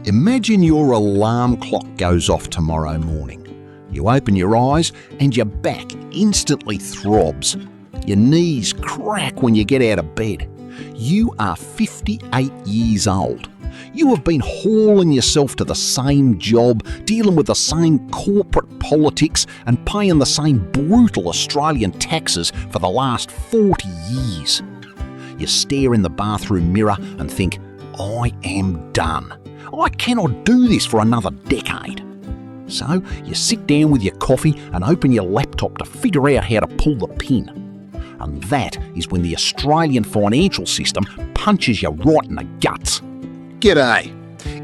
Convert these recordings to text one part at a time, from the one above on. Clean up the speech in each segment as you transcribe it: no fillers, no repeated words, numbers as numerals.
Imagine your alarm clock goes off tomorrow morning. You open your eyes and your back instantly throbs. Your knees crack when you get out of bed. You are 58 years old. You have been hauling yourself to the same job, dealing with the same corporate politics and paying the same brutal Australian taxes for the last 40 years. You stare in the bathroom mirror and think, I am done. I cannot do this for another decade. So you sit down with your coffee and open your laptop to figure out how to pull the pin. And that is when the Australian financial system punches you right in the guts. G'day.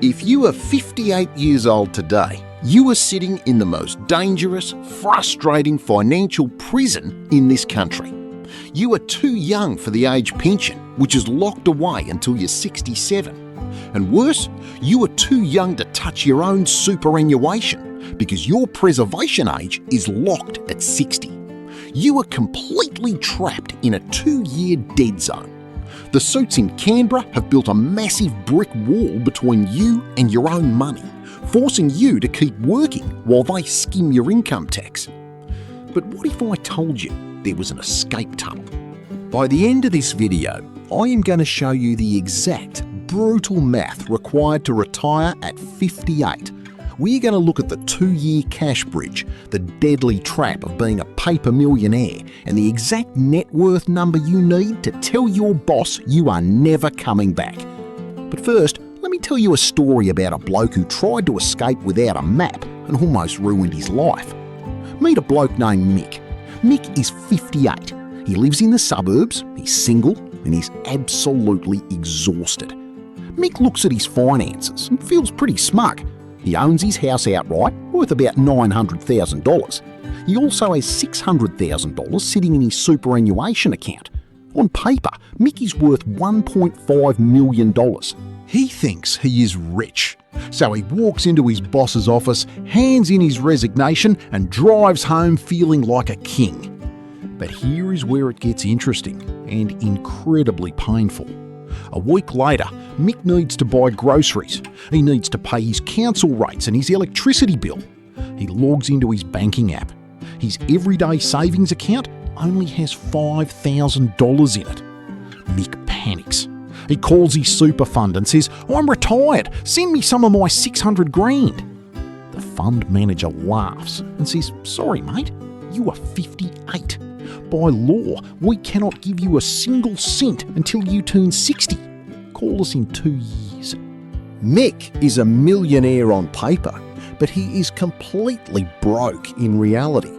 If you are 58 years old today, you are sitting in the most dangerous, frustrating financial prison in this country. You are too young for the age pension, which is locked away until you're 67. And worse, you are too young to touch your own superannuation because your preservation age is locked at 60. You are completely trapped in a 2-year dead zone. The suits in Canberra have built a massive brick wall between you and your own money, forcing you to keep working while they skim your income tax. But what if I told you there was an escape tunnel? By the end of this video, I am going to show you the exact brutal math required to retire at 58. We're going to look at the 2-year cash bridge, the deadly trap of being a paper millionaire, and the exact net worth number you need to tell your boss you are never coming back. But first, let me tell you a story about a bloke who tried to escape without a map and almost ruined his life. Meet a bloke named Mick. Mick is 58. He lives in the suburbs, he's single, and he's absolutely exhausted. Mick looks at his finances and feels pretty smug. He owns his house outright, worth about $900,000. He also has $600,000 sitting in his superannuation account. On paper, Mick is worth $1.5 million. He thinks he is rich, so he walks into his boss's office, hands in his resignation, and drives home feeling like a king. But here is where it gets interesting and incredibly painful. A week later, Mick needs to buy groceries. He needs to pay his council rates and his electricity bill. He logs into his banking app. His everyday savings account only has $5,000 in it. Mick panics. He calls his super fund and says, I'm retired, send me some of my $600 grand. The fund manager laughs and says, sorry mate, you are 58. By law, we cannot give you a single cent until you turn 60. Call us in 2 years. Mick is a millionaire on paper, but he is completely broke in reality.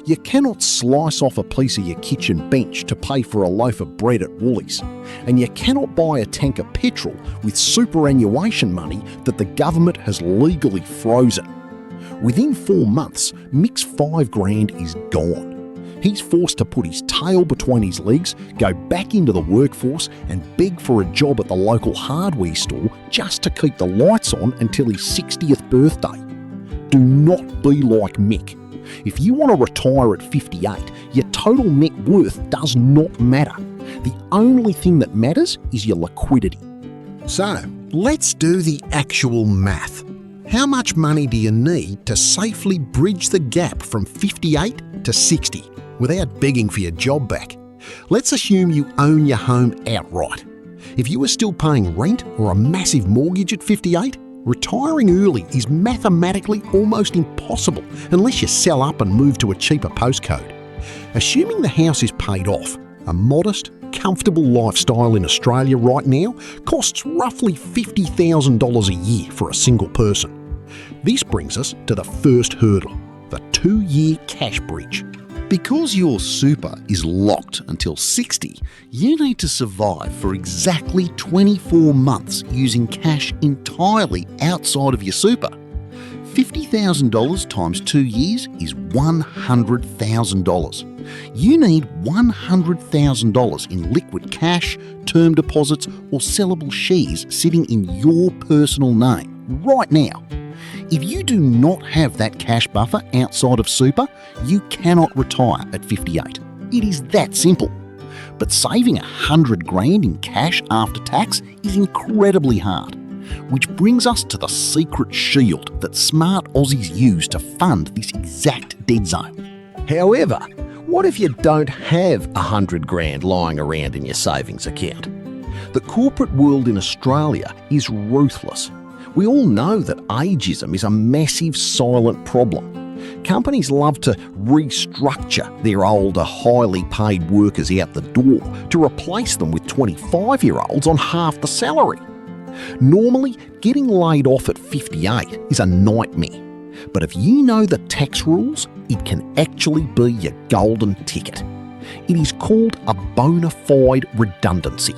You cannot slice off a piece of your kitchen bench to pay for a loaf of bread at Woolies, and you cannot buy a tank of petrol with superannuation money that the government has legally frozen. Within 4 months, Mick's $5,000 is gone. He's forced to put his tail between his legs, go back into the workforce and beg for a job at the local hardware store just to keep the lights on until his 60th birthday. Do not be like Mick. If you want to retire at 58, your total net worth does not matter. The only thing that matters is your liquidity. So, let's do the actual math. How much money do you need to safely bridge the gap from 58 to 60 without begging for your job back? Let's assume you own your home outright. If you are still paying rent or a massive mortgage at 58, retiring early is mathematically almost impossible unless you sell up and move to a cheaper postcode. Assuming the house is paid off, a modest, comfortable lifestyle in Australia right now costs roughly $50,000 a year for a single person. This brings us to the first hurdle, the 2-year cash bridge. Because your super is locked until 60, you need to survive for exactly 24 months using cash entirely outside of your super. $50,000 times 2 years is $100,000. You need $100,000 in liquid cash, term deposits, or sellable shares sitting in your personal name right now. If you do not have that cash buffer outside of super, you cannot retire at 58. It is that simple. But saving $100,000 in cash after tax is incredibly hard. Which brings us to the secret shield that smart Aussies use to fund this exact dead zone. However, what if you don't have $100,000 lying around in your savings account? The corporate world in Australia is ruthless. We all know that ageism is a massive silent problem. Companies love to restructure their older, highly paid workers out the door to replace them with 25-year-olds on half the salary. Normally, getting laid off at 58 is a nightmare. But if you know the tax rules, it can actually be your golden ticket. It is called a bona fide redundancy.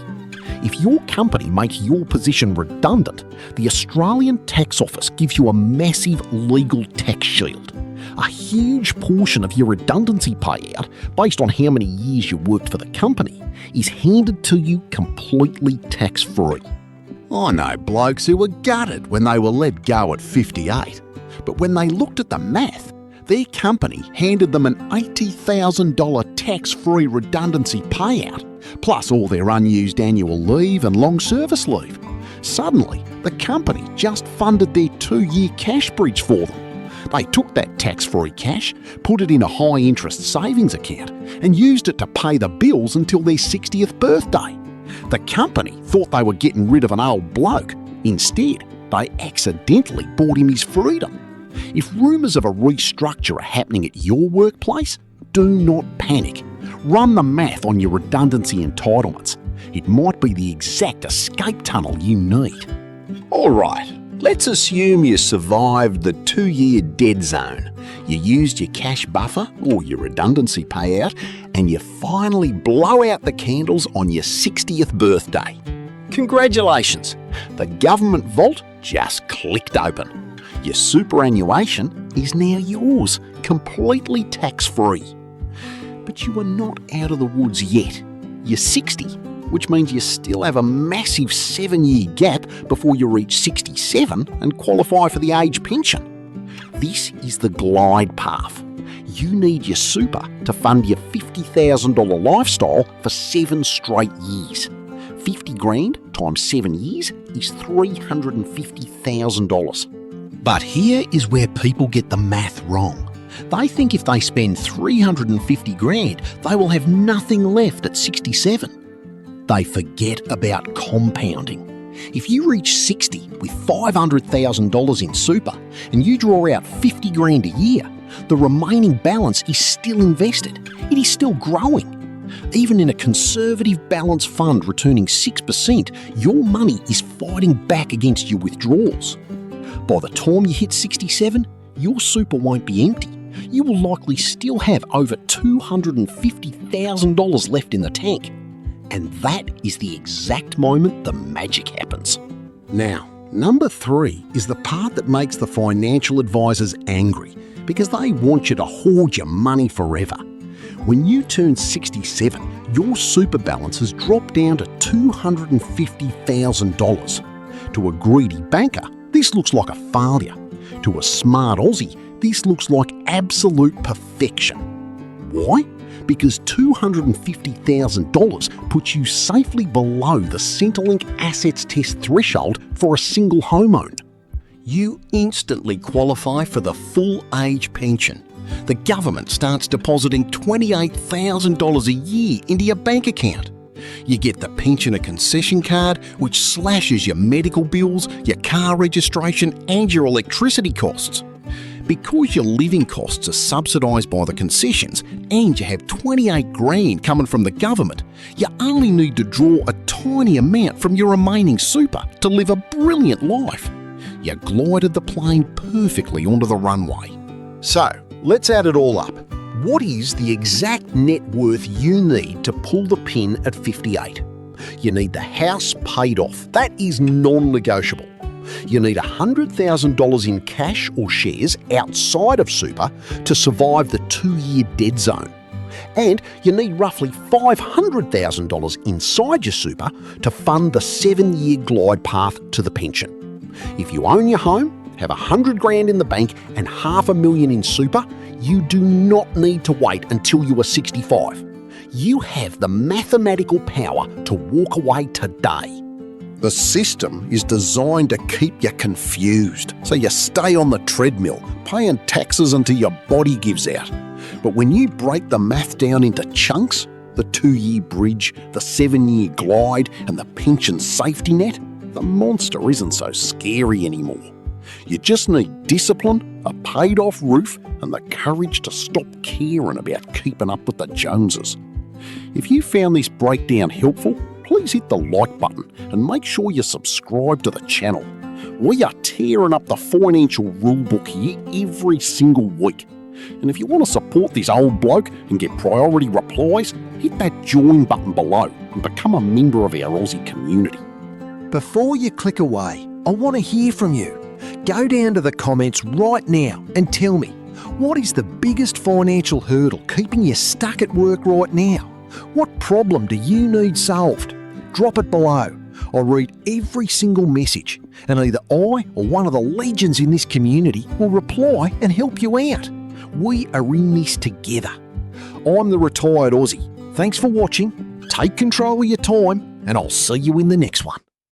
If your company makes your position redundant, the Australian Tax Office gives you a massive legal tax shield. A huge portion of your redundancy payout, based on how many years you worked for the company, is handed to you completely tax-free. I know blokes who were gutted when they were let go at 58, but when they looked at the math, their company handed them an $80,000 tax-free redundancy payout, plus all their unused annual leave and long service leave. Suddenly, the company just funded their 2-year cash bridge for them. They took that tax-free cash, put it in a high-interest savings account, and used it to pay the bills until their 60th birthday. The company thought they were getting rid of an old bloke. Instead, they accidentally bought him his freedom. If rumours of a restructure are happening at your workplace, do not panic. Run the math on your redundancy entitlements. It might be the exact escape tunnel you need. All right, let's assume you survived the 2-year dead zone. You used your cash buffer or your redundancy payout, and you finally blow out the candles on your 60th birthday. Congratulations! The government vault just clicked open. Your superannuation is now yours, completely tax-free. But you are not out of the woods yet. You're 60, which means you still have a massive 7-year gap before you reach 67 and qualify for the age pension. This is the glide path. You need your super to fund your $50,000 lifestyle for 7 straight years. $50,000 times 7 years is $350,000. But here is where people get the math wrong. They think if they spend $350,000, they will have nothing left at 67. They forget about compounding. If you reach 60 with $500,000 in super and you draw out $50,000 a year, the remaining balance is still invested. It is still growing. Even in a conservative balanced fund returning 6%, your money is fighting back against your withdrawals. By the time you hit 67, your super won't be empty. You will likely still have over $250,000 left in the tank. And that is the exact moment the magic happens. Now, number 3 is the part that makes the financial advisors angry because they want you to hoard your money forever. When you turn 67, your super balance has dropped down to $250,000. To a greedy banker, this looks like a failure. To a smart Aussie, this looks like absolute perfection. Why? Because $250,000 puts you safely below the Centrelink Assets Test threshold for a single homeowner. You instantly qualify for the full age pension. The government starts depositing $28,000 a year into your bank account. You get the pensioner concession card, which slashes your medical bills, your car registration and your electricity costs. Because your living costs are subsidised by the concessions and you have $28,000 coming from the government, you only need to draw a tiny amount from your remaining super to live a brilliant life. You glided the plane perfectly onto the runway. So, let's add it all up. What is the exact net worth you need to pull the pin at 58? You need the house paid off. That is non-negotiable. You need $100,000 in cash or shares outside of super to survive the 2-year dead zone. And you need roughly $500,000 inside your super to fund the 7-year glide path to the pension. If you own your home, have $100,000 in the bank and $500,000 in super, you do not need to wait until you are 65. You have the mathematical power to walk away today. The system is designed to keep you confused, so you stay on the treadmill, paying taxes until your body gives out. But when you break the math down into chunks, the 2-year bridge, the 7-year glide, and the pension safety net, the monster isn't so scary anymore. You just need discipline, a paid-off roof, and the courage to stop caring about keeping up with the Joneses. If you found this breakdown helpful, please hit the like button and make sure you subscribe to the channel. We are tearing up the financial rulebook here every single week. And if you want to support this old bloke and get priority replies, hit that join button below and become a member of our Aussie community. Before you click away, I want to hear from you. Go down to the comments right now and tell me, what is the biggest financial hurdle keeping you stuck at work right now? What problem do you need solved? Drop it below. I read every single message, and either I or one of the legends in this community will reply and help you out. We are in this together. I'm the Retired Aussie. Thanks for watching, take control of your time, and I'll see you in the next one.